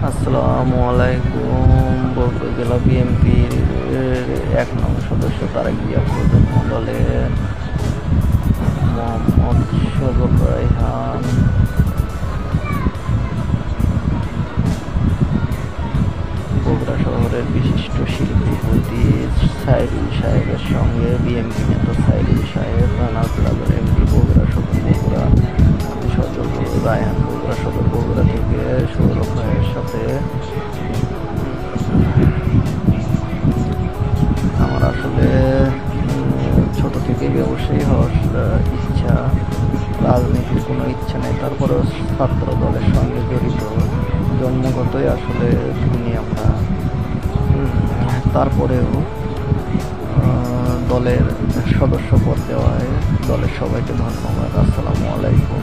আসসালামু আলাইকুম। বগুড়া জেলা বিএনপির 1 নং সদস্য তারেক জিয়া প্রজন্ম দলের মোহাম্মদ শোভক রায়হান বগুড়া শহরের বিশিষ্ট শিল্পী সাইদুল সাহেবের সঙ্গে বিএনপি নেতা সাইদুল সাহেব, রানা ক্লাবের এমপি বগুড়া সদর বগুড়া রায়হান বগুড়া সদর বগুড়া থেকে সৌরভ ভাইয়ের সাথে আমার আসলে ছোট থেকে ব্যবসায়ী হওয়ার ইচ্ছা, রাজনীতির কোনো ইচ্ছা নেই। তারপরেও ছাত্র দলের সঙ্গে জড়িত, জন্মগতই আসলে ধনী আমরা। তারপরেও দলের সদস্য পদ দেওয়ায় দলের সবাইকে ধন্যবাদ। আসসালামু আলাইকুম।